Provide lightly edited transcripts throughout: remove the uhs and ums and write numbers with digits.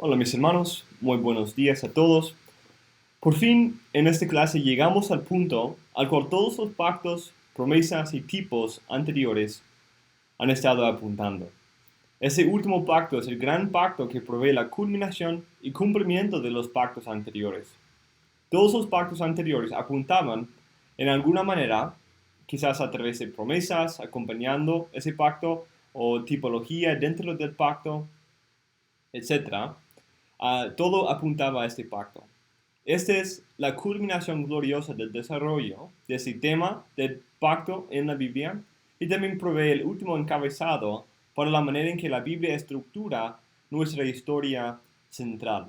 Hola mis hermanos, muy buenos días a todos. Por fin, en esta clase llegamos al punto al cual todos los pactos, promesas y tipos anteriores han estado apuntando. Ese último pacto es el gran pacto que provee la culminación y cumplimiento de los pactos anteriores. Todos los pactos anteriores apuntaban, en alguna manera, quizás a través de promesas acompañando ese pacto o tipología dentro del pacto, etcétera. Todo apuntaba a este pacto. Esta es la culminación gloriosa del desarrollo de este tema del pacto en la Biblia y también provee el último encabezado para la manera en que la Biblia estructura nuestra historia central.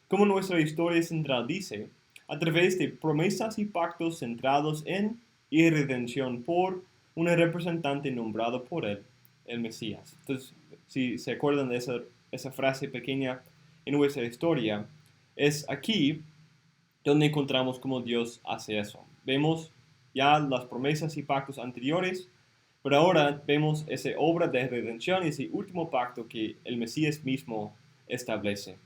Como nuestra historia central dice, a través de promesas y pactos centrados en y redención por un representante nombrado por él, el Mesías. Entonces, si se acuerdan de esa frase pequeña en nuestra historia, es aquí donde encontramos cómo Dios hace eso. Vemos ya las promesas y pactos anteriores, pero ahora vemos esa obra de redención y ese último pacto que el Mesías mismo establece.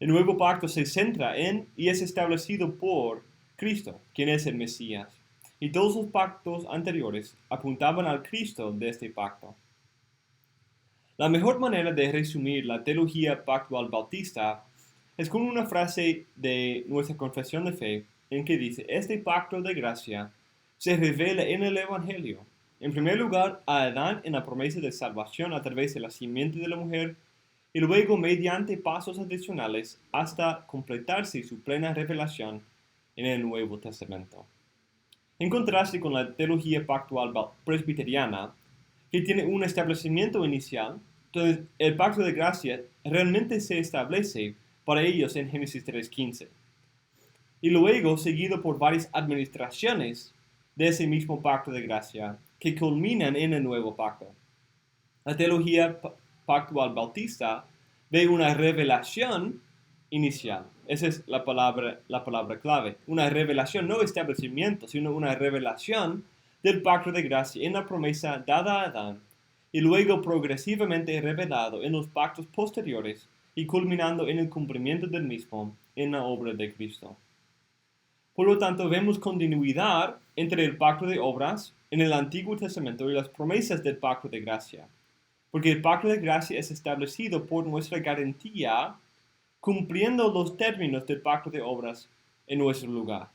El nuevo pacto se centra en y es establecido por Cristo, quien es el Mesías. Y todos los pactos anteriores apuntaban al Cristo de este pacto. La mejor manera de resumir la teología pactual bautista es con una frase de nuestra confesión de fe en que dice: este pacto de gracia se revela en el Evangelio. En primer lugar, a Adán en la promesa de salvación a través de la simiente de la mujer, y luego mediante pasos adicionales hasta completarse su plena revelación en el Nuevo Testamento. En contraste con la teología pactual presbiteriana, que tiene un establecimiento inicial, entonces el pacto de gracia realmente se establece para ellos en Génesis 3:15. Y luego seguido por varias administraciones de ese mismo pacto de gracia que culminan en el nuevo pacto. La teología pactual bautista ve una revelación inicial. Esa es la palabra clave. Una revelación, no establecimiento, sino una revelación del pacto de gracia en la promesa dada a Adán y luego progresivamente revelado en los pactos posteriores y culminando en el cumplimiento del mismo en la obra de Cristo. Por lo tanto, vemos continuidad entre el pacto de obras en el Antiguo Testamento y las promesas del pacto de gracia, porque el pacto de gracia es establecido por nuestra garantía, cumpliendo los términos del pacto de obras en nuestro lugar.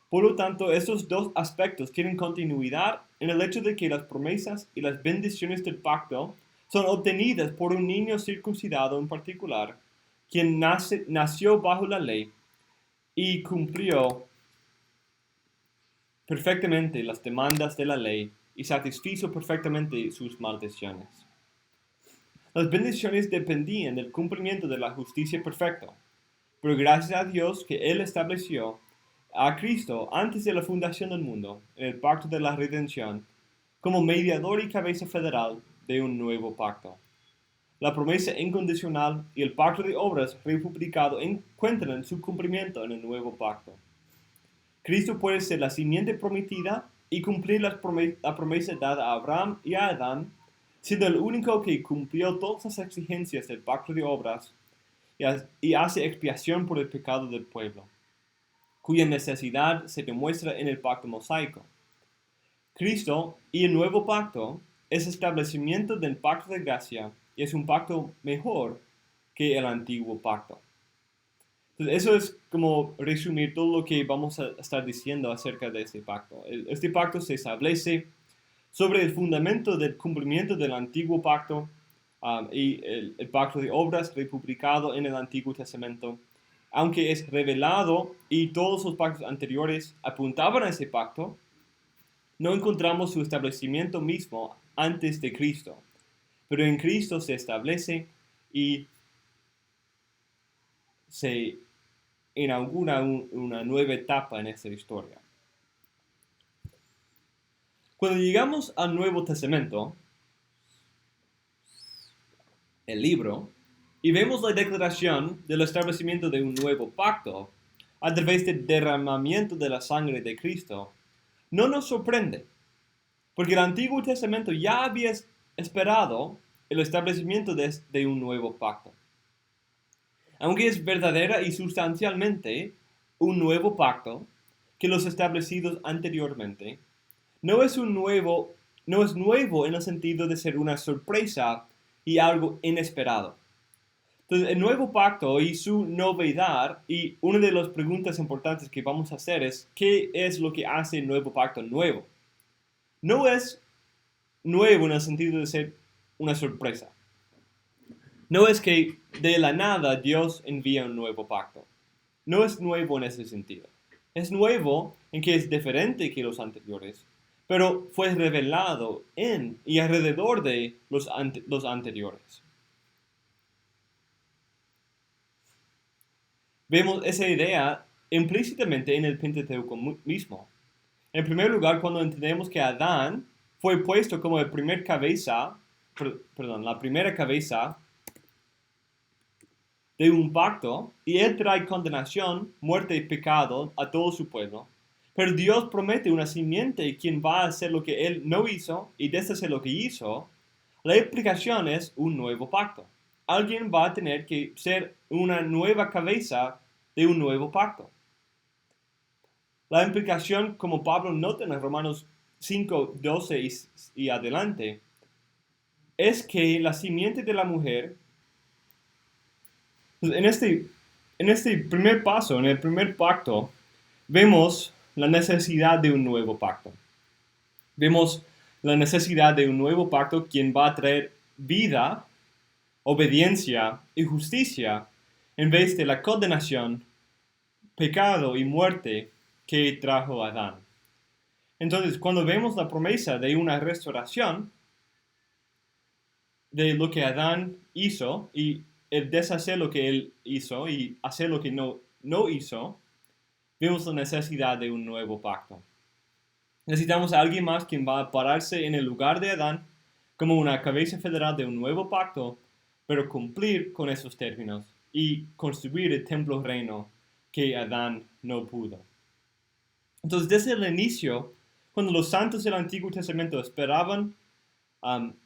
Por lo tanto, estos dos aspectos tienen continuidad en el hecho de que las promesas y las bendiciones del pacto son obtenidas por un niño circuncidado en particular, quien nació bajo la ley y cumplió perfectamente las demandas de la ley y satisfizo perfectamente sus maldiciones. Las bendiciones dependían del cumplimiento de la justicia perfecta, pero gracias a Dios que Él estableció a Cristo antes de la fundación del mundo, en el pacto de la redención, como mediador y cabeza federal de un nuevo pacto. La promesa incondicional y el pacto de obras republicado encuentran su cumplimiento en el nuevo pacto. Cristo puede ser la simiente prometida y cumplir la promesa dada a Abraham y a Adán, siendo el único que cumplió todas las exigencias del pacto de obras y hace expiación por el pecado del pueblo, cuya necesidad se demuestra en el pacto mosaico. Cristo y el nuevo pacto es establecimiento del pacto de gracia y es un pacto mejor que el antiguo pacto. Entonces, eso es como resumir todo lo que vamos a estar diciendo acerca de este pacto. Este pacto se establece sobre el fundamento del cumplimiento del antiguo pacto y el pacto de obras republicado en el Antiguo Testamento. Aunque es revelado y todos los pactos anteriores apuntaban a ese pacto, no encontramos su establecimiento mismo antes de Cristo. Pero en Cristo se establece y se inaugura una nueva etapa en esta historia. Cuando llegamos al Nuevo Testamento, el libro, y vemos la declaración del establecimiento de un nuevo pacto a través del derramamiento de la sangre de Cristo, no nos sorprende, porque el Antiguo Testamento ya había esperado el establecimiento de un nuevo pacto. Aunque es verdadera y sustancialmente un nuevo pacto que los establecidos anteriormente, no es nuevo en el sentido de ser una sorpresa y algo inesperado. Entonces, el nuevo pacto y su novedad, y una de las preguntas importantes que vamos a hacer es, ¿qué es lo que hace el nuevo pacto nuevo? No es nuevo en el sentido de ser una sorpresa. No es que de la nada Dios envía un nuevo pacto. No es nuevo en ese sentido. Es nuevo en que es diferente que los anteriores, pero fue revelado en y alrededor de los anteriores. Vemos esa idea implícitamente en el Pentateuco mismo. En primer lugar, cuando entendemos que Adán fue puesto como la primera cabeza de un pacto, y él trae condenación, muerte y pecado a todo su pueblo. Pero Dios promete una simiente quien va a hacer lo que él no hizo y deshacer lo que hizo. La implicación es un nuevo pacto. Alguien va a tener que ser una nueva cabeza de un nuevo pacto. La implicación, como Pablo nota en Romanos 5, 12 y adelante, es que la simiente de la mujer, en este primer paso, en el primer pacto, vemos la necesidad de un nuevo pacto. Vemos la necesidad de un nuevo pacto quien va a traer vida, obediencia y justicia en vez de la condenación, pecado y muerte que trajo Adán. Entonces, cuando vemos la promesa de una restauración de lo que Adán hizo y el deshacer lo que él hizo y hacer lo que no hizo, vemos la necesidad de un nuevo pacto. Necesitamos a alguien más quien va a pararse en el lugar de Adán como una cabeza federal de un nuevo pacto, pero cumplir con esos términos y construir el templo reino que Adán no pudo. Entonces, desde el inicio, cuando los santos del Antiguo Testamento esperaban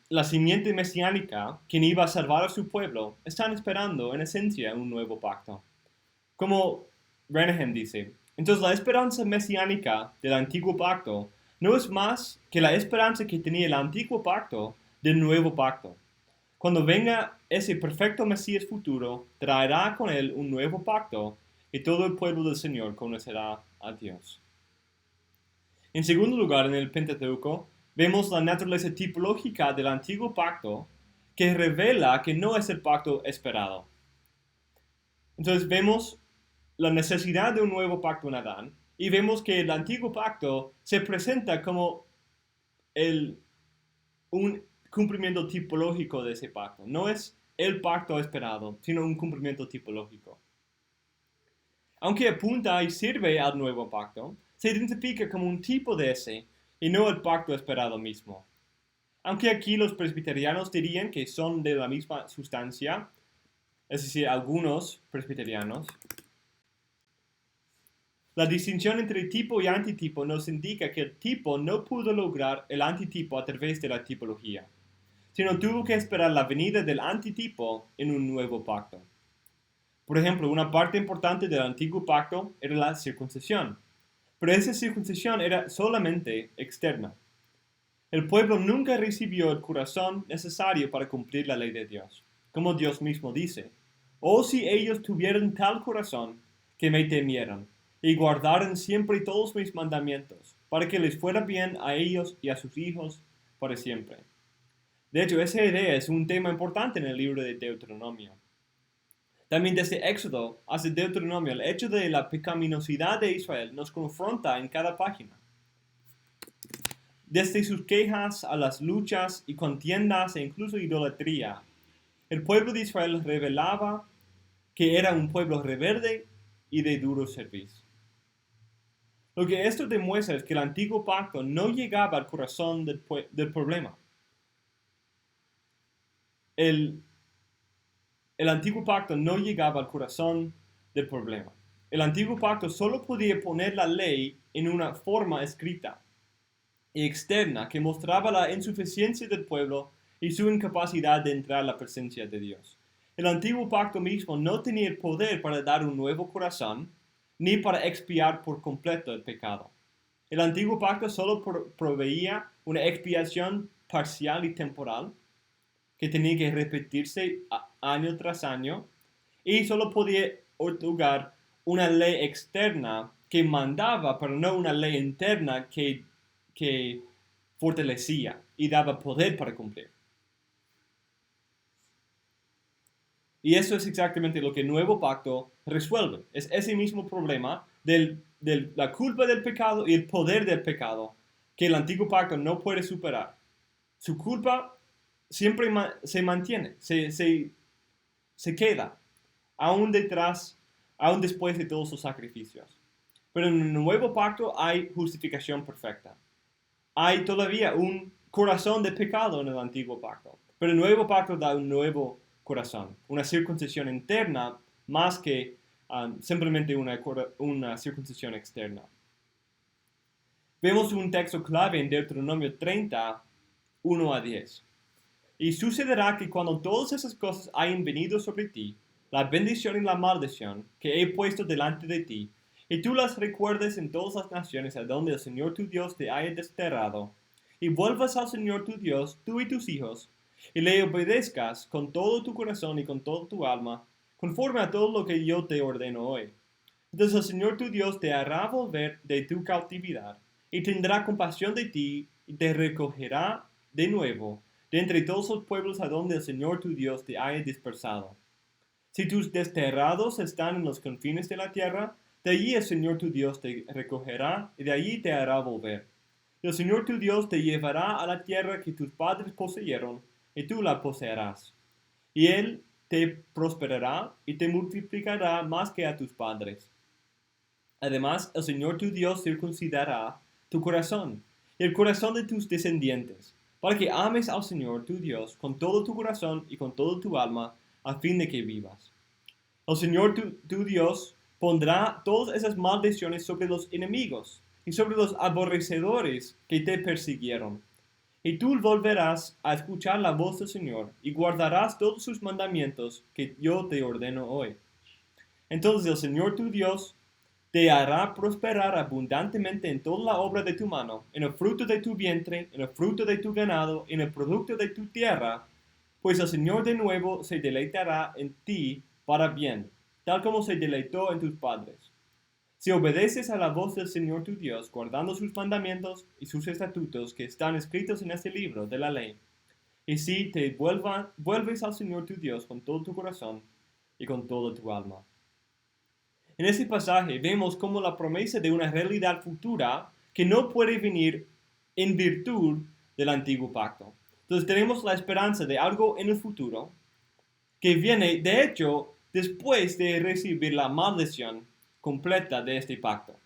la simiente mesiánica, quien iba a salvar a su pueblo, están esperando en esencia un nuevo pacto. Como Branham dice, entonces la esperanza mesiánica del antiguo pacto no es más que la esperanza que tenía el antiguo pacto del nuevo pacto. Cuando venga ese perfecto Mesías futuro, traerá con él un nuevo pacto y todo el pueblo del Señor conocerá a Dios. En segundo lugar, en el Pentateuco, vemos la naturaleza tipológica del antiguo pacto que revela que no es el pacto esperado. Entonces vemos la necesidad de un nuevo pacto en Adán y vemos que el antiguo pacto se presenta como un cumplimiento tipológico de ese pacto. No es el pacto esperado, sino un cumplimiento tipológico. Aunque apunta y sirve al nuevo pacto, se identifica como un tipo de ese y no el pacto esperado mismo. Aunque aquí los presbiterianos dirían que son de la misma sustancia, es decir, algunos presbiterianos, la distinción entre tipo y antitipo nos indica que el tipo no pudo lograr el antitipo a través de la tipología, sino tuvo que esperar la venida del antitipo en un nuevo pacto. Por ejemplo, una parte importante del antiguo pacto era la circuncisión, pero esa circuncisión era solamente externa. El pueblo nunca recibió el corazón necesario para cumplir la ley de Dios, como Dios mismo dice, «Oh, si ellos tuvieran tal corazón que me temieran, y guardaran siempre todos mis mandamientos, para que les fuera bien a ellos y a sus hijos para siempre». De hecho, esa idea es un tema importante en el libro de Deuteronomio. También desde Éxodo hasta Deuteronomio, el hecho de la pecaminosidad de Israel nos confronta en cada página. Desde sus quejas a las luchas y contiendas e incluso idolatría, el pueblo de Israel revelaba que era un pueblo rebelde y de duro servicio. Lo que esto demuestra es que el antiguo pacto no llegaba al corazón del problema. El antiguo pacto no llegaba al corazón del problema. El antiguo pacto solo podía poner la ley en una forma escrita y externa que mostraba la insuficiencia del pueblo y su incapacidad de entrar a la presencia de Dios. El antiguo pacto mismo no tenía el poder para dar un nuevo corazón, ni para expiar por completo el pecado. El antiguo pacto solo proveía una expiación parcial y temporal, que tenía que repetirse año tras año, y solo podía otorgar una ley externa que mandaba, pero no una ley interna que fortalecía y daba poder para cumplir. Y eso es exactamente lo que el nuevo pacto resuelve. Es ese mismo problema de la culpa del pecado y el poder del pecado que el antiguo pacto no puede superar. Su culpa siempre se mantiene, se queda, aún después de todos los sacrificios. Pero en el nuevo pacto hay justificación perfecta. Hay todavía un corazón de pecado en el antiguo pacto, pero el nuevo pacto da un nuevo corazón, una circuncisión interna más que simplemente una circuncisión externa. Vemos un texto clave en Deuteronomio 30, 1 a 10. Y sucederá que cuando todas esas cosas hayan venido sobre ti, la bendición y la maldición que he puesto delante de ti, y tú las recuerdes en todas las naciones a donde el Señor tu Dios te haya desterrado, y vuelvas al Señor tu Dios, tú y tus hijos, y le obedezcas con todo tu corazón y con toda tu alma, conforme a todo lo que yo te ordeno hoy. Entonces el Señor tu Dios te hará volver de tu cautividad, y tendrá compasión de ti, y te recogerá de nuevo de entre todos los pueblos a donde el Señor tu Dios te haya dispersado. Si tus desterrados están en los confines de la tierra, de allí el Señor tu Dios te recogerá y de allí te hará volver. Y el Señor tu Dios te llevará a la tierra que tus padres poseyeron, y tú la poseerás. Y Él te prosperará y te multiplicará más que a tus padres. Además, el Señor tu Dios circuncidará tu corazón y el corazón de tus descendientes, para que ames al Señor tu Dios con todo tu corazón y con toda tu alma, a fin de que vivas. El Señor tu Dios pondrá todas esas maldiciones sobre los enemigos y sobre los aborrecedores que te persiguieron. Y tú volverás a escuchar la voz del Señor y guardarás todos sus mandamientos que yo te ordeno hoy. Entonces el Señor tu Dios te hará prosperar abundantemente en toda la obra de tu mano, en el fruto de tu vientre, en el fruto de tu ganado, en el producto de tu tierra, pues el Señor de nuevo se deleitará en ti para bien, tal como se deleitó en tus padres. Si obedeces a la voz del Señor tu Dios, guardando sus mandamientos y sus estatutos que están escritos en este libro de la ley, y si te vuelves al Señor tu Dios con todo tu corazón y con toda tu alma. En este pasaje vemos como la promesa de una realidad futura que no puede venir en virtud del antiguo pacto. Entonces tenemos la esperanza de algo en el futuro que viene, de hecho, después de recibir la maldición completa de este pacto.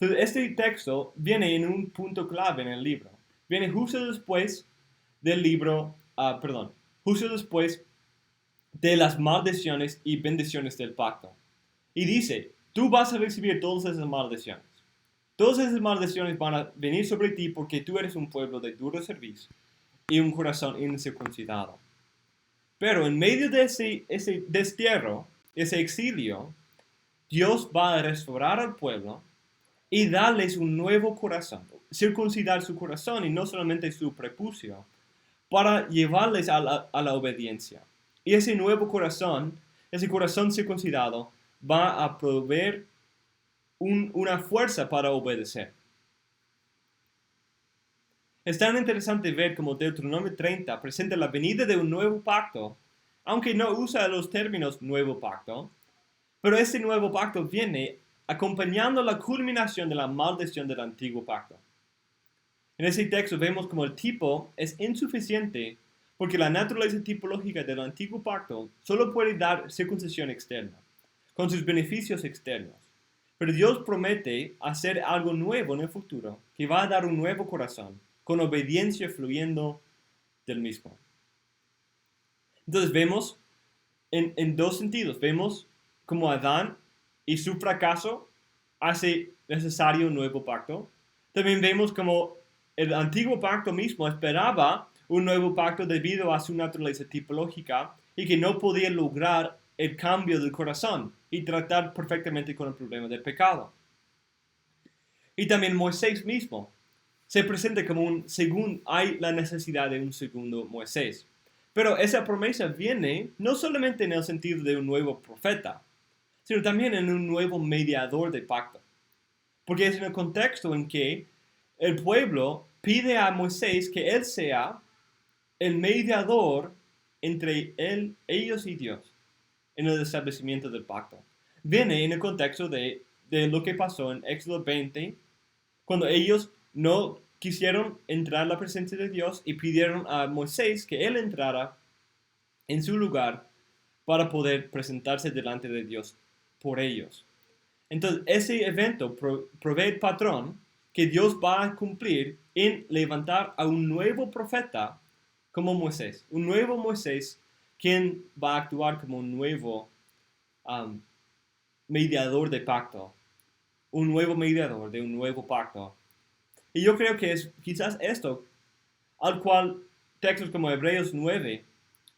Entonces este texto viene en un punto clave en el libro. Viene justo después del libro, justo después de las maldiciones y bendiciones del pacto. Y dice, tú vas a recibir todas esas maldiciones. Todas esas maldiciones van a venir sobre ti porque tú eres un pueblo de duro servicio y un corazón incircuncidado. Pero en medio de ese destierro, ese exilio, Dios va a restaurar al pueblo y darles un nuevo corazón, circuncidar su corazón y no solamente su prepucio, para llevarles a la obediencia. Y ese nuevo corazón, ese corazón circuncidado, va a proveer una fuerza para obedecer. Es tan interesante ver cómo Deuteronomio 30 presenta la venida de un nuevo pacto, aunque no usa los términos nuevo pacto, pero este nuevo pacto viene acompañando la culminación de la maldición del antiguo pacto. En ese texto vemos como el tipo es insuficiente porque la naturaleza tipológica del antiguo pacto solo puede dar circuncisión externa, con sus beneficios externos. Pero Dios promete hacer algo nuevo en el futuro, que va a dar un nuevo corazón, con obediencia fluyendo del mismo. Entonces vemos en dos sentidos. Vemos como Adán y su fracaso hace necesario un nuevo pacto. También vemos como el antiguo pacto mismo esperaba un nuevo pacto debido a su naturaleza tipológica y que no podía lograr el cambio del corazón y tratar perfectamente con el problema del pecado. Y también Moisés mismo se presenta como según hay la necesidad de un segundo Moisés. Pero esa promesa viene no solamente en el sentido de un nuevo profeta, sino también en un nuevo mediador de pacto. Porque es en el contexto en que el pueblo pide a Moisés que él sea el mediador entre ellos y Dios en el establecimiento del pacto. Viene en el contexto de lo que pasó en Éxodo 20, cuando ellos no quisieron entrar a la presencia de Dios y pidieron a Moisés que él entrara en su lugar para poder presentarse delante de Dios por ellos. Entonces, ese evento provee el patrón que Dios va a cumplir en levantar a un nuevo profeta como Moisés. Un nuevo Moisés quien va a actuar como un nuevo mediador de pacto. Un nuevo mediador de un nuevo pacto. Y yo creo que es quizás esto al cual textos como Hebreos 9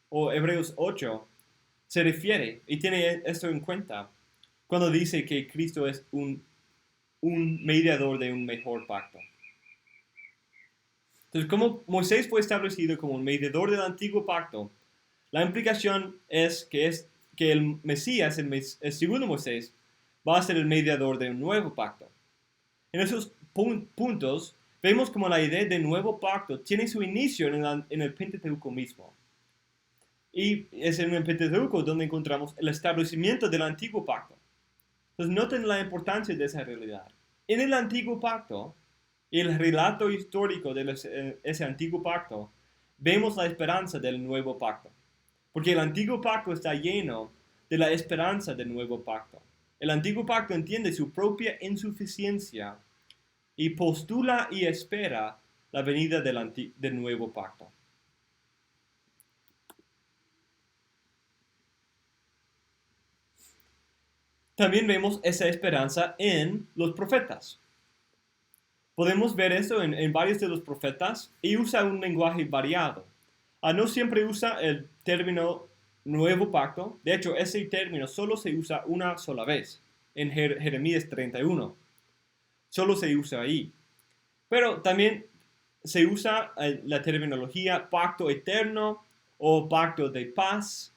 o Hebreos 8 se refiere y tiene esto en cuenta cuando dice que Cristo es un mediador de un mejor pacto. Entonces, como Moisés fue establecido como un mediador del antiguo pacto, la implicación es que el Mesías, el segundo Moisés, va a ser el mediador de un nuevo pacto. En esos puntos vemos como la idea de nuevo pacto tiene su inicio en el Pentateuco mismo. Y es en el Pentateuco donde encontramos el establecimiento del antiguo pacto. Entonces noten la importancia de esa realidad. En el antiguo pacto, y el relato histórico de ese antiguo pacto, vemos la esperanza del nuevo pacto. Porque el antiguo pacto está lleno de la esperanza del nuevo pacto. El antiguo pacto entiende su propia insuficiencia y postula y espera la venida del nuevo pacto. También vemos esa esperanza en los profetas. Podemos ver esto en varios de los profetas y usa un lenguaje variado. No siempre usa el término nuevo pacto. De hecho, ese término solo se usa una sola vez, en Jeremías 31. Solo se usa ahí. Pero también se usa la terminología pacto eterno o pacto de paz.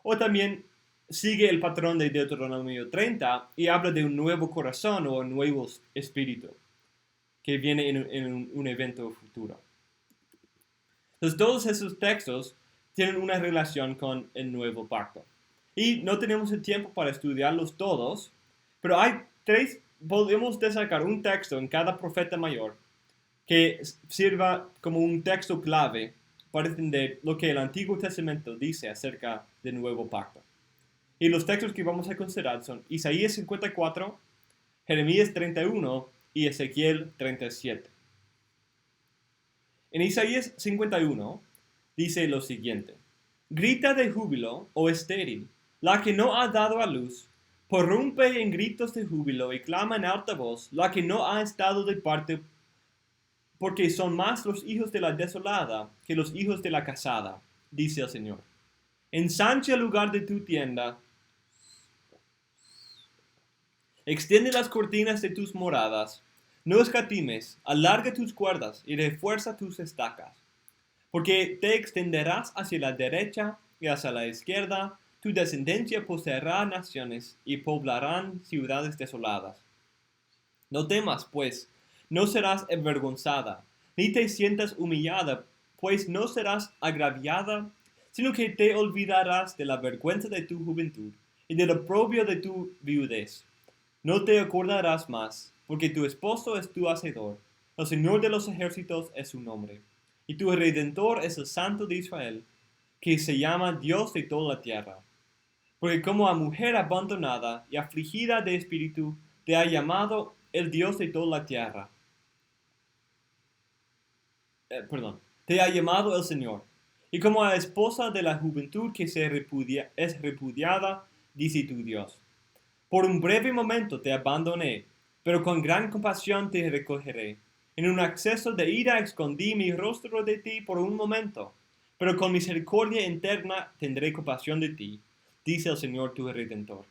O también sigue el patrón de Deuteronomio 30 y habla de un nuevo corazón o un nuevo espíritu que viene en un evento futuro. Entonces, todos esos textos tienen una relación con el nuevo pacto. Y no tenemos el tiempo para estudiarlos todos, pero podemos destacar un texto en cada profeta mayor que sirva como un texto clave para entender lo que el Antiguo Testamento dice acerca del nuevo pacto. Y los textos que vamos a considerar son Isaías 54, Jeremías 31 y Ezequiel 37. En Isaías 51 dice lo siguiente: grita de júbilo, oh estéril, la que no ha dado a luz, prorrumpe en gritos de júbilo y clama en alta voz, la que no ha estado de parte, porque son más los hijos de la desolada que los hijos de la casada, dice el Señor. Ensancha el lugar de tu tienda, extiende las cortinas de tus moradas, no escatimes, alarga tus cuerdas y refuerza tus estacas, porque te extenderás hacia la derecha y hacia la izquierda, tu descendencia poseerá naciones y poblarán ciudades desoladas. No temas, pues, no serás avergonzada, ni te sientas humillada, pues no serás agraviada, sino que te olvidarás de la vergüenza de tu juventud y del oprobio de tu viudez. No te acordarás más, porque tu esposo es tu hacedor, el Señor de los ejércitos es su nombre, y tu Redentor es el Santo de Israel, que se llama Dios de toda la tierra. Porque como a mujer abandonada y afligida de espíritu, te ha llamado el Dios de toda la tierra. Te ha llamado el Señor. Y como a esposa de la juventud que es repudiada, dice tu Dios. Por un breve momento te abandoné, pero con gran compasión te recogeré. En un acceso de ira escondí mi rostro de ti por un momento, pero con misericordia eterna tendré compasión de ti, dice el Señor tu Redentor.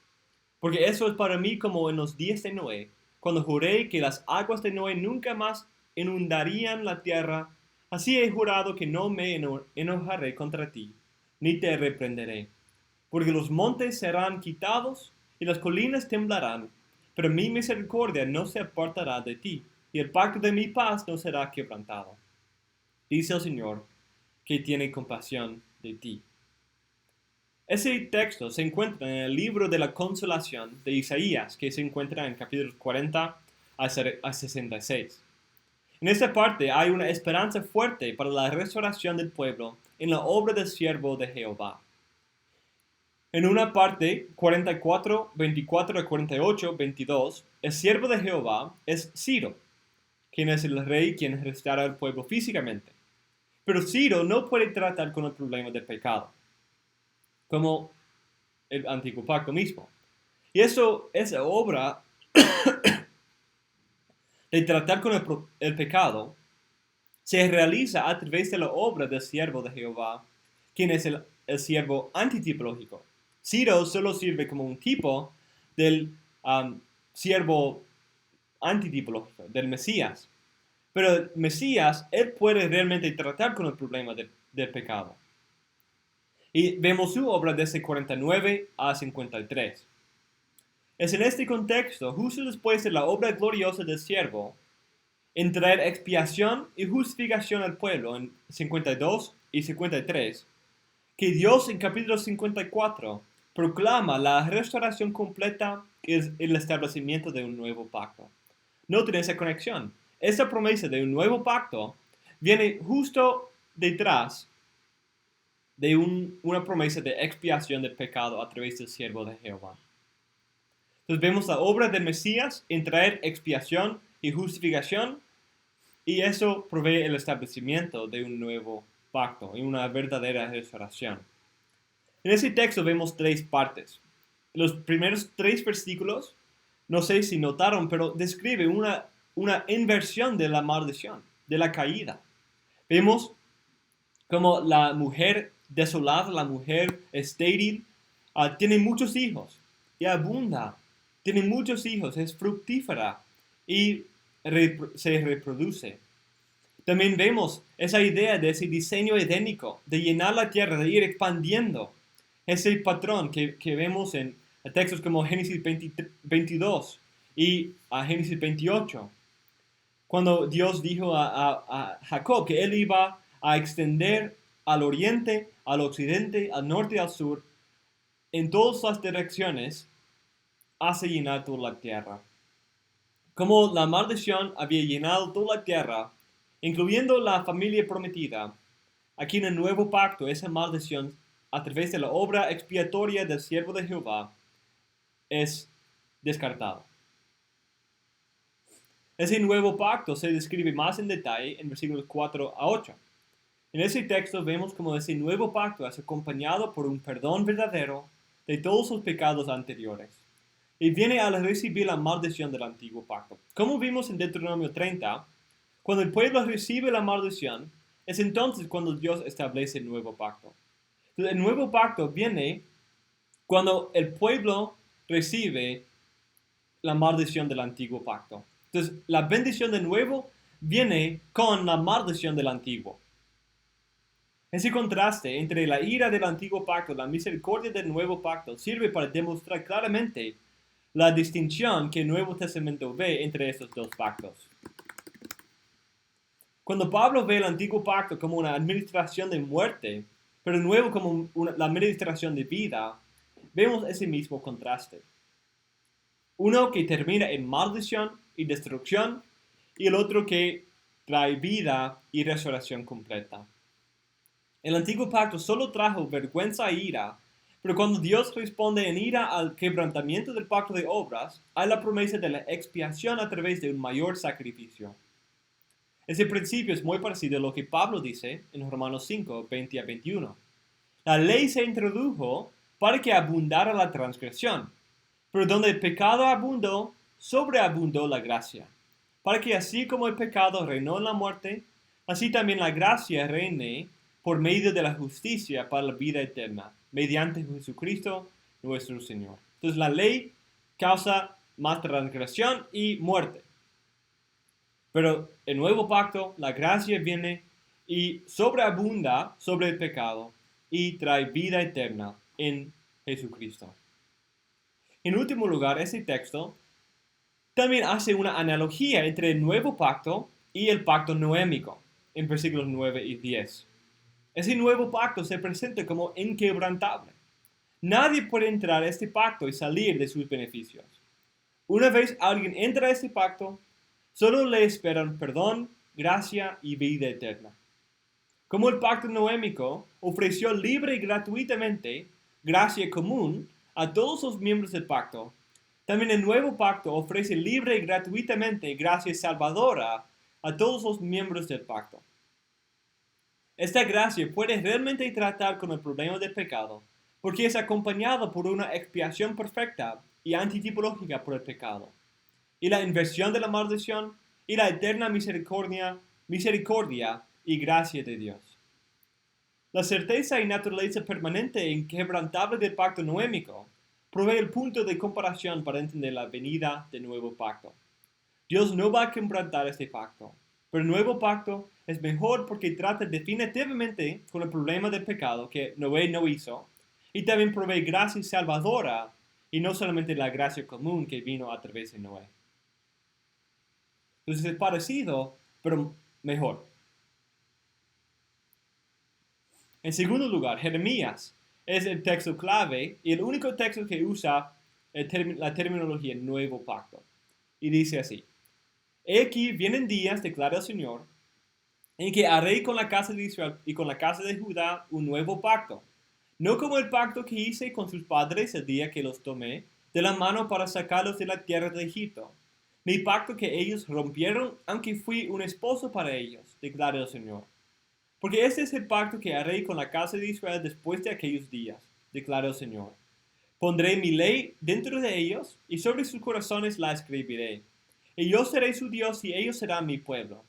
Porque eso es para mí como en los días de Noé, cuando juré que las aguas de Noé nunca más inundarían la tierra. Así he jurado que no me enojaré contra ti, ni te reprenderé. Porque los montes serán quitados y las colinas temblarán, pero mi misericordia no se apartará de ti, y el pacto de mi paz no será quebrantado. Dice el Señor, que tiene compasión de ti. Ese texto se encuentra en el libro de la consolación de Isaías, que se encuentra en capítulos 40 a 66. En esta parte hay una esperanza fuerte para la restauración del pueblo en la obra del siervo de Jehová. En una parte, 44, 24 a 48, 22, el siervo de Jehová es Ciro, quien es el rey quien restaura al pueblo físicamente. Pero Ciro no puede tratar con el problema del pecado, como el antiguo pacto mismo. Y esa obra de tratar con el pecado se realiza a través de la obra del siervo de Jehová, quien es el siervo antitipológico. Ciro solo sirve como un tipo del siervo antitipológico, del Mesías. Pero el Mesías, él puede realmente tratar con el problema del pecado. Y vemos su obra desde 49 a 53. Es en este contexto, justo después de la obra gloriosa del siervo, en traer expiación y justificación al pueblo en 52 y 53, que Dios en capítulo 54 proclama la restauración completa y el establecimiento de un nuevo pacto. Noten esa conexión. Esa promesa de un nuevo pacto viene justo detrás de una promesa de expiación del pecado a través del siervo de Jehová. Entonces vemos la obra del Mesías en traer expiación y justificación, y eso provee el establecimiento de un nuevo pacto y una verdadera restauración. En ese texto vemos tres partes. Los primeros 3 versículos, no sé si notaron, pero describe una inversión de la maldición, de la caída. Vemos como la mujer desolada, la mujer estéril, tiene muchos hijos y abunda, tiene muchos hijos, es fructífera y se reproduce. También vemos esa idea de ese diseño edénico, de llenar la tierra, de ir expandiendo. Ese patrón que vemos en textos como Génesis 22 y Génesis 28. Cuando Dios dijo a Jacob que él iba a extender al oriente, al occidente, al norte y al sur, en todas las direcciones, hace llenar toda la tierra. Como la maldición había llenado toda la tierra, incluyendo la familia prometida, aquí en el nuevo pacto, esa maldición, a través de la obra expiatoria del siervo de Jehová, es descartada. Ese nuevo pacto se describe más en detalle en versículos 4 a 8. En ese texto vemos cómo ese nuevo pacto es acompañado por un perdón verdadero de todos sus pecados anteriores. Y viene al recibir la maldición del antiguo pacto. Como vimos en Deuteronomio 30, cuando el pueblo recibe la maldición, es entonces cuando Dios establece el nuevo pacto. Entonces, el nuevo pacto viene cuando el pueblo recibe la maldición del antiguo pacto. Entonces, la bendición de nuevo viene con la maldición del antiguo. Ese contraste entre la ira del antiguo pacto y la misericordia del nuevo pacto sirve para demostrar claramente la distinción que el Nuevo Testamento ve entre estos dos pactos. Cuando Pablo ve el antiguo pacto como una administración de muerte, pero el nuevo como la administración de vida, vemos ese mismo contraste. Uno que termina en maldición y destrucción, y el otro que trae vida y restauración completa. El antiguo pacto solo trajo vergüenza e ira, pero cuando Dios responde en ira al quebrantamiento del pacto de obras, hay la promesa de la expiación a través de un mayor sacrificio. Ese principio es muy parecido a lo que Pablo dice en Romanos 5, 20 a 21. La ley se introdujo para que abundara la transgresión, pero donde el pecado abundó, sobreabundó la gracia. para que así como el pecado reinó en la muerte, así también la gracia reine por medio de la justicia para la vida eterna, mediante Jesucristo nuestro Señor. Entonces la ley causa más transgresión y muerte. Pero el nuevo pacto, la gracia viene y sobreabunda sobre el pecado y trae vida eterna en Jesucristo. En último lugar, este texto también hace una analogía entre el nuevo pacto y el pacto noémico, en versículos 9 y 10. Ese nuevo pacto se presenta como inquebrantable. Nadie puede entrar a este pacto y salir de sus beneficios. Una vez alguien entra a este pacto, solo le esperan perdón, gracia y vida eterna. Como el pacto noémico ofreció libre y gratuitamente gracia común a todos los miembros del pacto, también el nuevo pacto ofrece libre y gratuitamente gracia salvadora a todos los miembros del pacto. Esta gracia puede realmente tratar con el problema del pecado, porque es acompañada por una expiación perfecta y antitipológica por el pecado, y la inversión de la maldición y la eterna misericordia y gracia de Dios. La certeza y naturaleza permanente e inquebrantable del pacto noémico provee el punto de comparación para entender la venida del nuevo pacto. Dios no va a quebrantar este pacto, pero el nuevo pacto es mejor porque trata definitivamente con el problema del pecado que Noé no hizo, y también provee gracia salvadora y no solamente la gracia común que vino a través de Noé. Entonces es parecido, pero mejor. En segundo lugar, Jeremías es el texto clave y el único texto que usa la terminología nuevo pacto. Y dice así: He aquí vienen días, declara el Señor, en que haré con la casa de Israel y con la casa de Judá un nuevo pacto, no como el pacto que hice con sus padres el día que los tomé de la mano para sacarlos de la tierra de Egipto, mi pacto que ellos rompieron, aunque fui un esposo para ellos, declara el Señor. Porque este es el pacto que haré con la casa de Israel después de aquellos días, declara el Señor. Pondré mi ley dentro de ellos y sobre sus corazones la escribiré. Y yo seré su Dios y ellos serán mi pueblo.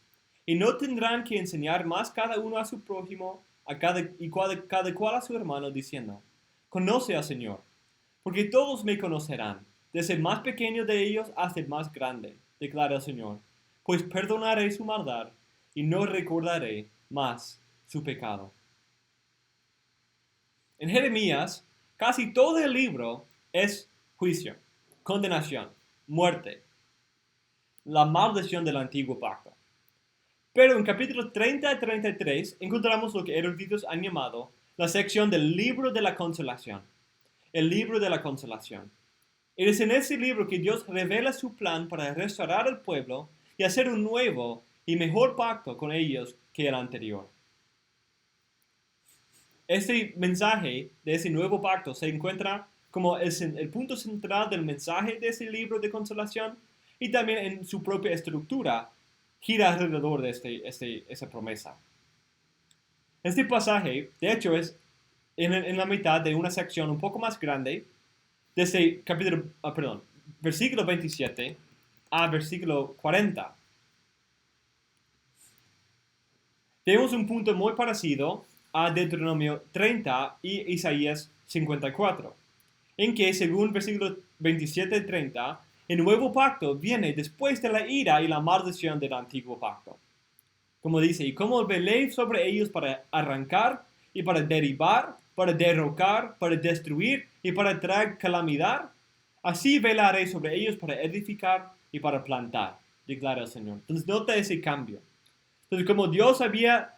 Y no tendrán que enseñar más cada uno a su prójimo cada cual a su hermano, diciendo: Conoce al Señor, porque todos me conocerán, desde el más pequeño de ellos hasta el más grande, declara el Señor. Pues perdonaré su maldad y no recordaré más su pecado. En Jeremías, casi todo el libro es juicio, condenación, muerte, la maldición del antiguo pacto. Pero en capítulos 30 a 33 encontramos lo que eruditos han llamado la sección del libro de la consolación. El libro de la consolación. Y es en ese libro que Dios revela su plan para restaurar al pueblo y hacer un nuevo y mejor pacto con ellos que el anterior. Este mensaje de ese nuevo pacto se encuentra como el punto central del mensaje de ese libro de consolación, y también en su propia estructura gira alrededor de esa promesa. Este pasaje, de hecho, es en la mitad de una sección un poco más grande, desde versículo 27 a versículo 40. Tenemos un punto muy parecido a Deuteronomio 30 y Isaías 54, en que, según versículos 27 y 30, el nuevo pacto viene después de la ira y la maldición del antiguo pacto. Como dice: y como velé sobre ellos para arrancar y para derribar, para derrocar, para destruir y para traer calamidad, así velaré sobre ellos para edificar y para plantar, declara el Señor. Entonces nota ese cambio. Entonces, como Dios había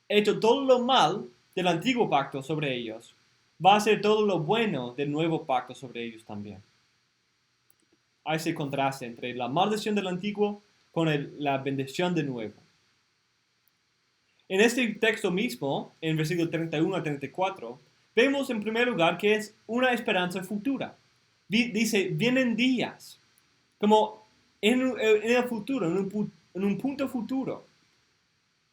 hecho todo lo mal del antiguo pacto sobre ellos, va a hacer todo lo bueno del nuevo pacto sobre ellos también. Hay ese contraste entre la maldición del antiguo con la bendición del nuevo. En este texto mismo, en versículos 31 a 34, vemos en primer lugar que es una esperanza futura. Dice: vienen días, como en el futuro, en un punto futuro.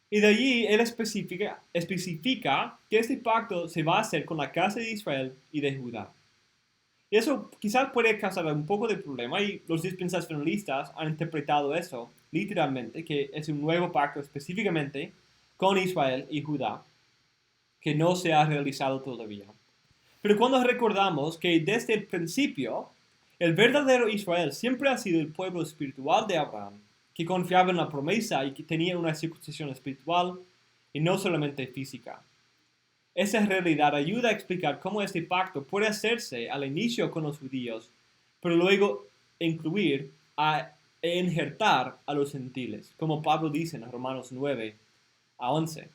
Y de allí él especifica que este pacto se va a hacer con la casa de Israel y de Judá. Y eso quizás puede causar un poco de problema y los dispensacionalistas han interpretado eso literalmente, que es un nuevo pacto específicamente con Israel y Judá, que no se ha realizado todavía. Pero cuando recordamos que desde el principio, el verdadero Israel siempre ha sido el pueblo espiritual de Abraham, que confiaba en la promesa y que tenía una circuncisión espiritual y no solamente física. Esa realidad ayuda a explicar cómo este pacto puede hacerse al inicio con los judíos, pero luego incluir e injertar a los gentiles, como Pablo dice en Romanos 9 a 11.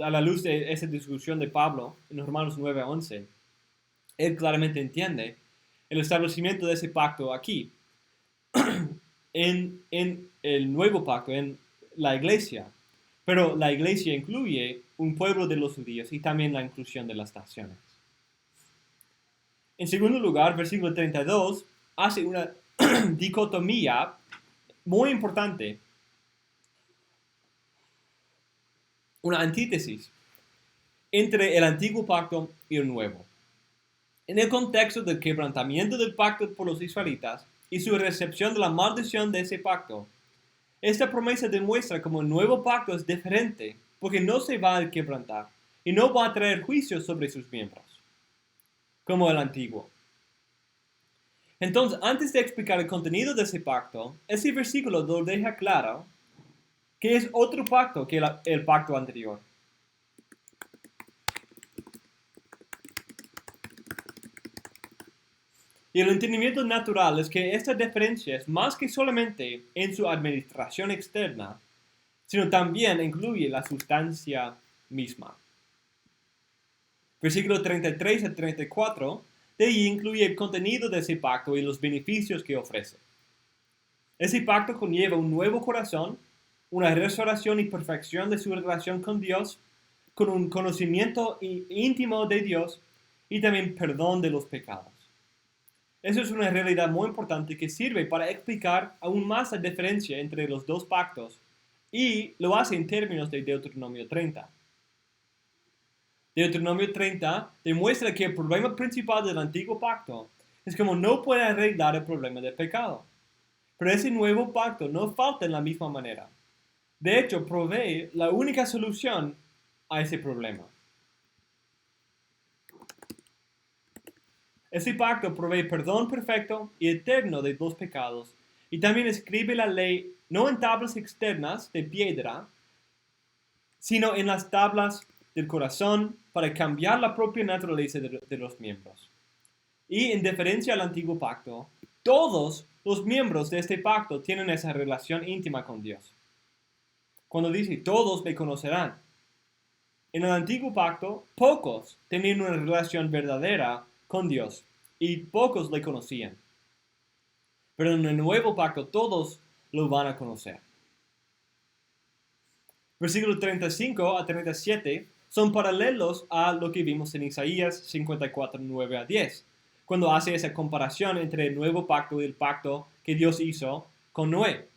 A la luz de esa discusión de Pablo en Romanos 9 a 11, él claramente entiende el establecimiento de ese pacto aquí, en el nuevo pacto, en la iglesia. Pero la iglesia incluye un pueblo de los judíos y también la inclusión de las naciones. En segundo lugar, versículo 32 hace una dicotomía muy importante, una antítesis entre el antiguo pacto y el nuevo. En el contexto del quebrantamiento del pacto por los israelitas y su recepción de la maldición de ese pacto, esta promesa demuestra cómo el nuevo pacto es diferente porque no se va a quebrantar y no va a traer juicio sobre sus miembros, como el antiguo. Entonces, antes de explicar el contenido de ese pacto, ese versículo lo deja claro que es otro pacto que el pacto anterior. Y el entendimiento natural es que esta diferencia es más que solamente en su administración externa, sino también incluye la sustancia misma. Versículo 33 a 34, de ahí incluye el contenido de ese pacto y los beneficios que ofrece. Ese pacto conlleva un nuevo corazón, una restauración y perfección de su relación con Dios, con un conocimiento íntimo de Dios y también perdón de los pecados. Eso es una realidad muy importante que sirve para explicar aún más la diferencia entre los dos pactos y lo hace en términos de Deuteronomio 30. Deuteronomio 30 demuestra que el problema principal del antiguo pacto es como no puede arreglar el problema del pecado. Pero ese nuevo pacto no falta en la misma manera. De hecho, provee la única solución a ese problema. Ese pacto provee perdón perfecto y eterno de los pecados y también escribe la ley no en tablas externas de piedra, sino en las tablas del corazón para cambiar la propia naturaleza de los miembros. Y en diferencia al antiguo pacto, todos los miembros de este pacto tienen esa relación íntima con Dios. Cuando dice todos me conocerán, en el antiguo pacto pocos tenían una relación verdadera con Dios y pocos le conocían. Pero en el nuevo pacto todos lo van a conocer. Versículos 35 a 37 son paralelos a lo que vimos en Isaías 54, 9 a 10, cuando hace esa comparación entre el nuevo pacto y el pacto que Dios hizo con Noé.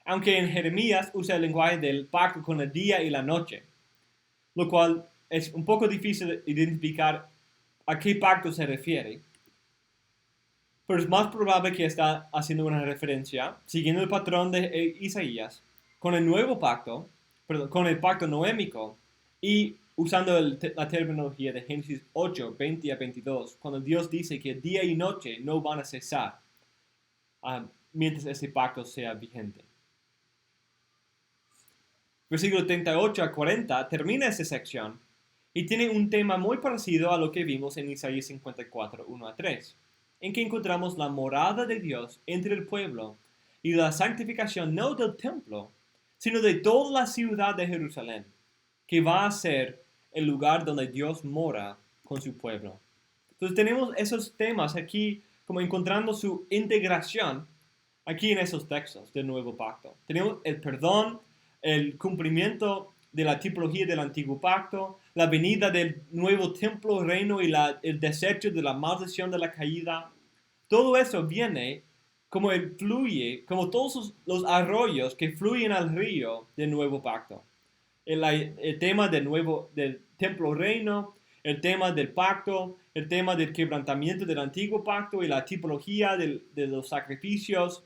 Aunque en Jeremías usa el lenguaje del pacto con el día y la noche, lo cual es un poco difícil identificar a qué pacto se refiere. Pero es más probable que está haciendo una referencia, siguiendo el patrón de Isaías, con el nuevo pacto, con el pacto noémico, y usando la terminología de Génesis 8, 20 a 22, cuando Dios dice que día y noche no van a cesar mientras ese pacto sea vigente. Versículo 38 a 40 termina esa sección y tiene un tema muy parecido a lo que vimos en Isaías 54, 1 a 3, en que encontramos la morada de Dios entre el pueblo y la santificación no del templo, sino de toda la ciudad de Jerusalén, que va a ser el lugar donde Dios mora con su pueblo. Entonces tenemos esos temas aquí como encontrando su integración aquí en esos textos del nuevo pacto. Tenemos el perdón, el cumplimiento de la tipología del antiguo pacto, la venida del nuevo templo, reino y el desecho de la maldición de la caída. Todo eso viene como fluye, como todos los arroyos que fluyen al río del nuevo pacto. El tema del templo reino, el tema del pacto, el tema del quebrantamiento del antiguo pacto y la tipología de los sacrificios,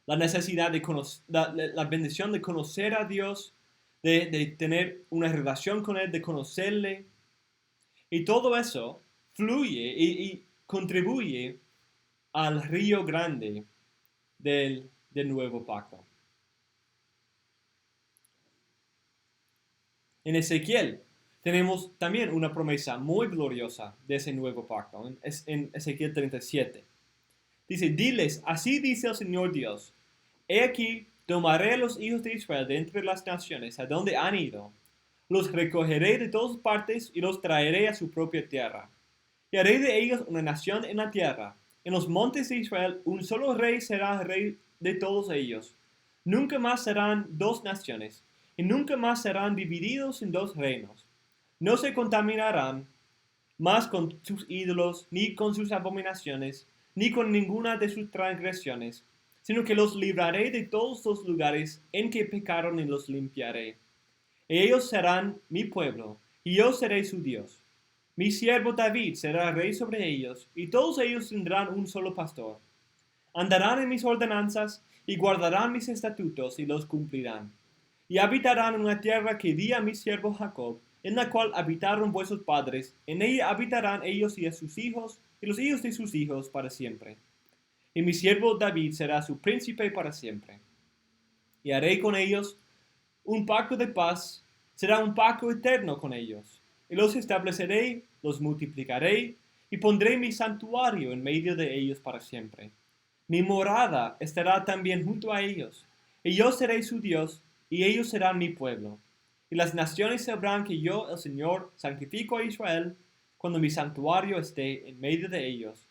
la necesidad de conocer, la bendición de conocer a Dios, de tener una relación con Él, de conocerle. Y todo eso fluye y contribuye al río grande del nuevo pacto. En Ezequiel tenemos también una promesa muy gloriosa de ese nuevo pacto, en Ezequiel 37. Dice, diles, así dice el Señor Dios, he aquí, tomaré a los hijos de Israel de entre las naciones a donde han ido, los recogeré de todas partes y los traeré a su propia tierra. Y haré de ellos una nación en la tierra. En los montes de Israel un solo rey será rey de todos ellos. Nunca más serán dos naciones, y nunca más serán divididos en dos reinos. No se contaminarán más con sus ídolos, ni con sus abominaciones, ni con ninguna de sus transgresiones, sino que los libraré de todos los lugares en que pecaron y los limpiaré. Ellos serán mi pueblo, y yo seré su Dios. Mi siervo David será rey sobre ellos, y todos ellos tendrán un solo pastor. Andarán en mis ordenanzas, y guardarán mis estatutos, y los cumplirán. Y habitarán en una tierra que di a mi siervo Jacob, en la cual habitaron vuestros padres. En ella habitarán ellos y a sus hijos, y los hijos de sus hijos para siempre. Y mi siervo David será su príncipe para siempre. Y haré con ellos un pacto de paz, será un pacto eterno con ellos. Y los estableceré, los multiplicaré, y pondré mi santuario en medio de ellos para siempre. Mi morada estará también junto a ellos, y yo seré su Dios, y ellos serán mi pueblo. Y las naciones sabrán que yo, el Señor, santifico a Israel, cuando mi santuario esté en medio de ellos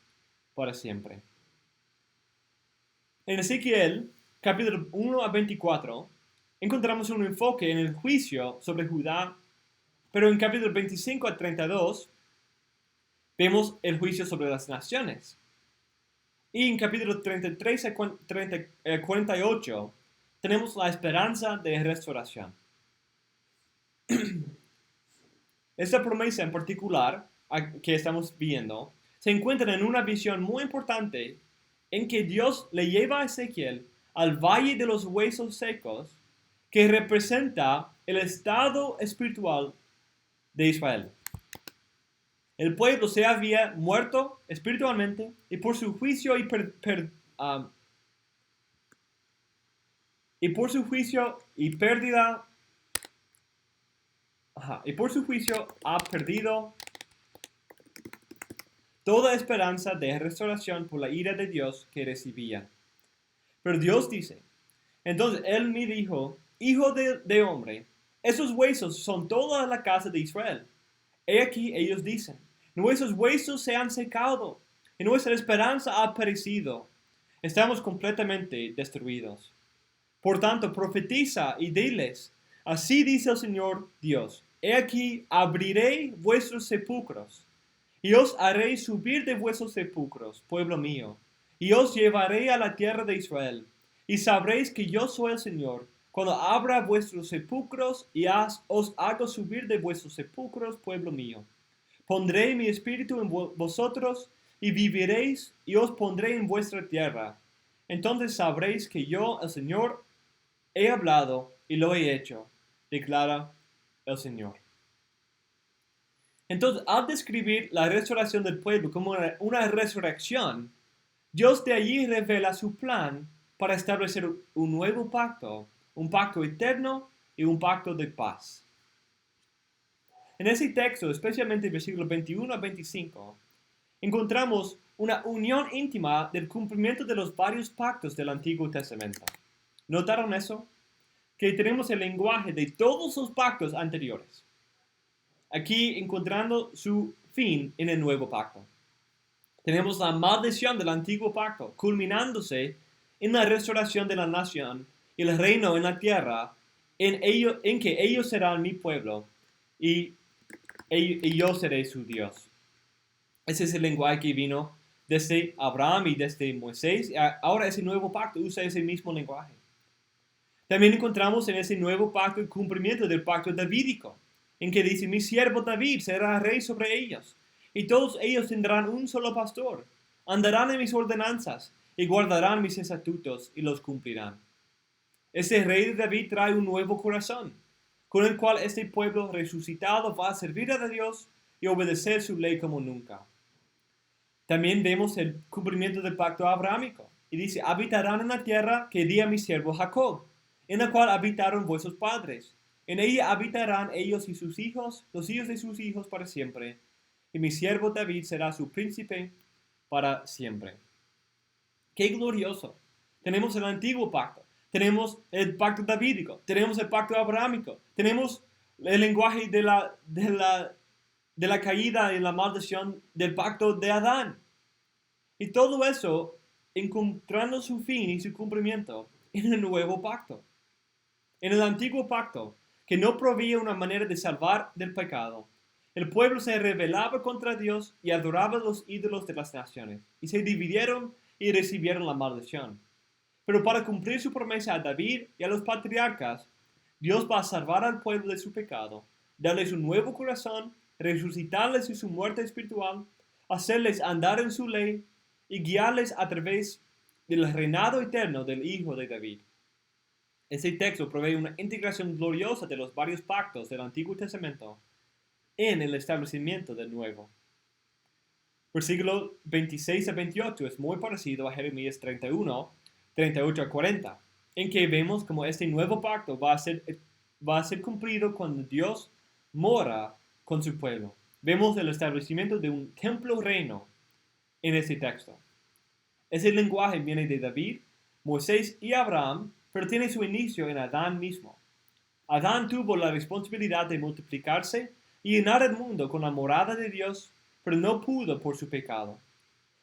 para siempre. En Ezequiel, capítulo 1 a 24, encontramos un enfoque en el juicio sobre Judá, pero en capítulo 25 a 32 vemos el juicio sobre las naciones. Y en capítulo 33 a 48 tenemos la esperanza de restauración. Esta promesa en particular que estamos viendo se encuentra en una visión muy importante en que Dios le lleva a Ezequiel al valle de los huesos secos, que representa el estado espiritual de Israel. El pueblo se había muerto espiritualmente y por su juicio ha perdido toda esperanza de restauración por la ira de Dios que recibía. Pero Dios dice, entonces él me dijo, hijo de hombre, esos huesos son toda la casa de Israel. He aquí ellos dicen, nuestros huesos se han secado y nuestra esperanza ha perecido. Estamos completamente destruidos. Por tanto, profetiza y diles, así dice el Señor Dios, he aquí abriré vuestros sepulcros y os haré subir de vuestros sepulcros, pueblo mío, y os llevaré a la tierra de Israel. Y sabréis que yo soy el Señor, cuando abra vuestros sepulcros y os hago subir de vuestros sepulcros, pueblo mío. Pondré mi espíritu en vosotros y viviréis y os pondré en vuestra tierra. Entonces sabréis que yo, el Señor, he hablado y lo he hecho, declara el Señor. Entonces, al describir la restauración del pueblo como una resurrección, Dios de allí revela su plan para establecer un nuevo pacto, un pacto eterno y un pacto de paz. En ese texto, especialmente versículos 21 a 25, encontramos una unión íntima del cumplimiento de los varios pactos del Antiguo Testamento. ¿Notaron eso? Que tenemos el lenguaje de todos los pactos anteriores, aquí encontrando su fin en el nuevo pacto. Tenemos la maldición del antiguo pacto, culminándose en la restauración de la nación y el reino en la tierra, en que ellos serán mi pueblo y yo seré su Dios. Ese es el lenguaje que vino desde Abraham y desde Moisés. Ahora ese nuevo pacto usa ese mismo lenguaje. También encontramos en ese nuevo pacto el cumplimiento del pacto davídico. en que dice, mi siervo David será rey sobre ellos, y todos ellos tendrán un solo pastor, andarán en mis ordenanzas, y guardarán mis estatutos, y los cumplirán. Ese rey de David trae un nuevo corazón, con el cual este pueblo resucitado va a servir a Dios y obedecer su ley como nunca. También vemos el cumplimiento del pacto abrahámico, y dice, habitarán en la tierra que di a mi siervo Jacob, en la cual habitaron vuestros padres. En ella habitarán ellos y sus hijos, los hijos de sus hijos para siempre, y mi siervo David será su príncipe para siempre. ¡Qué glorioso! Tenemos el antiguo pacto, tenemos el pacto davídico, tenemos el pacto abrahámico, tenemos el lenguaje de la caída y la maldición del pacto de Adán. Y todo eso encontrando su fin y su cumplimiento en el nuevo pacto. En el antiguo pacto, que no proveía una manera de salvar del pecado, el pueblo se rebelaba contra Dios y adoraba los ídolos de las naciones, y se dividieron y recibieron la maldición. Pero para cumplir su promesa a David y a los patriarcas, Dios va a salvar al pueblo de su pecado, darles un nuevo corazón, resucitarles de su muerte espiritual, hacerles andar en su ley y guiarles a través del reinado eterno del Hijo de David. Este texto provee una integración gloriosa de los varios pactos del Antiguo Testamento en el establecimiento del Nuevo. Versículo 26 a 28 es muy parecido a Jeremías 31, 38 a 40, en que vemos como este nuevo pacto va a ser cumplido cuando Dios mora con su pueblo. Vemos el establecimiento de un templo reino en este texto. Ese lenguaje viene de David, Moisés y Abraham, pero tiene su inicio en Adán mismo. Adán tuvo la responsabilidad de multiplicarse y llenar el mundo con la morada de Dios, pero no pudo por su pecado.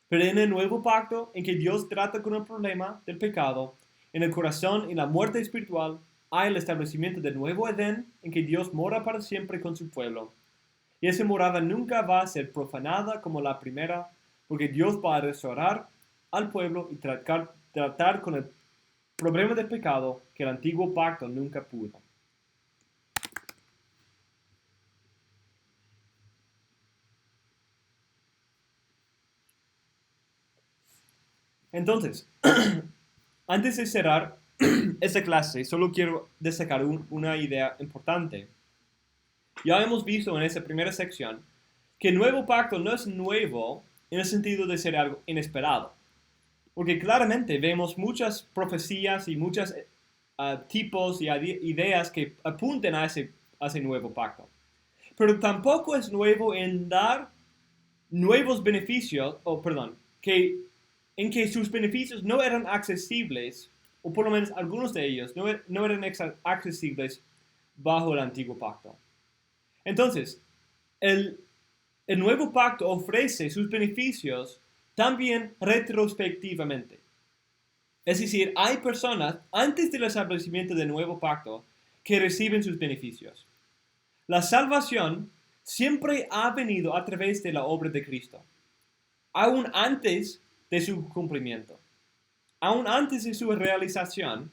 Pero en el nuevo pacto, en que Dios trata con el problema del pecado, en el corazón y la muerte espiritual, hay el establecimiento del nuevo Edén, en que Dios mora para siempre con su pueblo. Y esa morada nunca va a ser profanada como la primera, porque Dios va a restaurar al pueblo y tratar con el problema del pecado que el antiguo pacto nunca pudo. Entonces, antes de cerrar esta clase, solo quiero destacar una idea importante. Ya hemos visto en esa primera sección que el nuevo pacto no es nuevo en el sentido de ser algo inesperado. Porque claramente vemos muchas profecías y muchos tipos y ideas que apunten a ese nuevo pacto. Pero tampoco es nuevo en dar nuevos beneficios, en que sus beneficios no eran accesibles, o por lo menos algunos de ellos no eran accesibles bajo el antiguo pacto. Entonces, el nuevo pacto ofrece sus beneficios también retrospectivamente. Es decir, hay personas antes del establecimiento del nuevo pacto que reciben sus beneficios. La salvación siempre ha venido a través de la obra de Cristo, aún antes de su cumplimiento. Aún antes de su realización,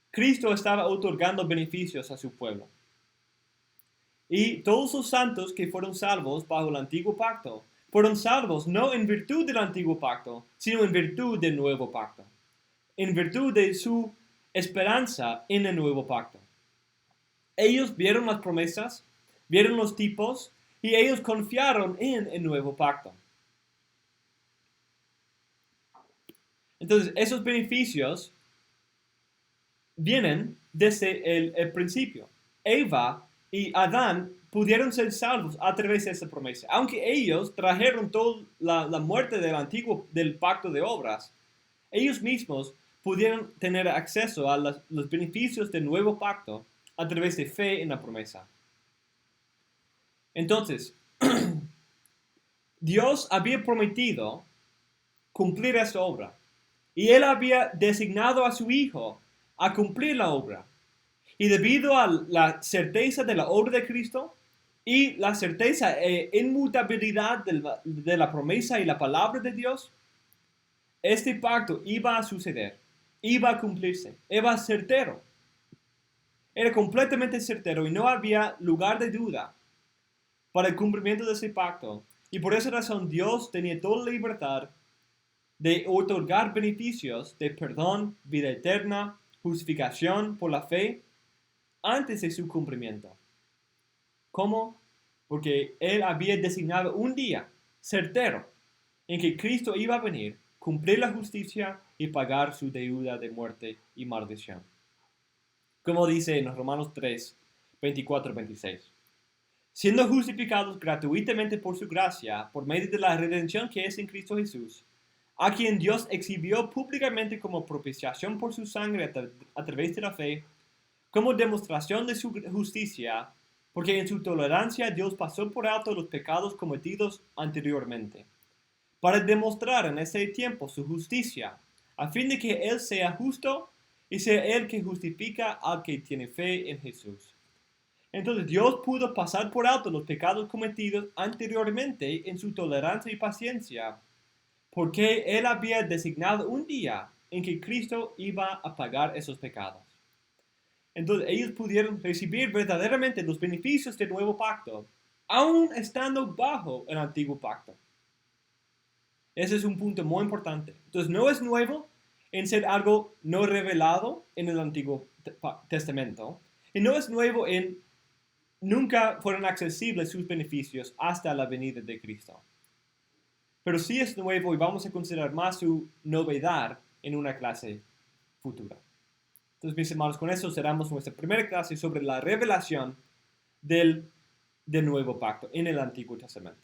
Cristo estaba otorgando beneficios a su pueblo. Y todos los santos que fueron salvos bajo el antiguo pacto fueron salvos no en virtud del antiguo pacto, sino en virtud del nuevo pacto, en virtud de su esperanza en el nuevo pacto. Ellos vieron las promesas, vieron los tipos, y ellos confiaron en el nuevo pacto. Entonces, esos beneficios vienen desde el principio. Eva y Adán pudieron ser salvos a través de esa promesa. Aunque ellos trajeron toda la muerte del pacto de obras, ellos mismos pudieron tener acceso a los beneficios del nuevo pacto a través de fe en la promesa. Entonces, Dios había prometido cumplir esta obra. Y Él había designado a su Hijo a cumplir la obra. Y debido a la certeza de la obra de Cristo y la certeza e inmutabilidad de la promesa y la palabra de Dios, este pacto iba a suceder, iba a cumplirse, iba a ser certero. Era completamente certero y no había lugar de duda para el cumplimiento de ese pacto. Y por esa razón Dios tenía toda la libertad de otorgar beneficios de perdón, vida eterna, justificación por la fe antes de su cumplimiento. ¿Cómo? Porque Él había designado un día certero en que Cristo iba a venir, cumplir la justicia y pagar su deuda de muerte y maldición. Como dice en Romanos 3, 24-26. Siendo justificados gratuitamente por su gracia, por medio de la redención que es en Cristo Jesús, a quien Dios exhibió públicamente como propiciación por su sangre a través de la fe, como demostración de su justicia, porque en su tolerancia Dios pasó por alto los pecados cometidos anteriormente, para demostrar en ese tiempo su justicia, a fin de que Él sea justo y sea Él que justifica al que tiene fe en Jesús. Entonces Dios pudo pasar por alto los pecados cometidos anteriormente en su tolerancia y paciencia, porque Él había designado un día en que Cristo iba a pagar esos pecados. Entonces ellos pudieron recibir verdaderamente los beneficios del nuevo pacto, aún estando bajo el antiguo pacto. Ese es un punto muy importante. Entonces no es nuevo en ser algo no revelado en el Antiguo Testamento, y no es nuevo en nunca fueron accesibles sus beneficios hasta la venida de Cristo. Pero sí es nuevo y vamos a considerar más su novedad en una clase futura. Entonces, mis hermanos, con eso cerramos nuestra primera clase sobre la revelación del nuevo pacto en el Antiguo Testamento.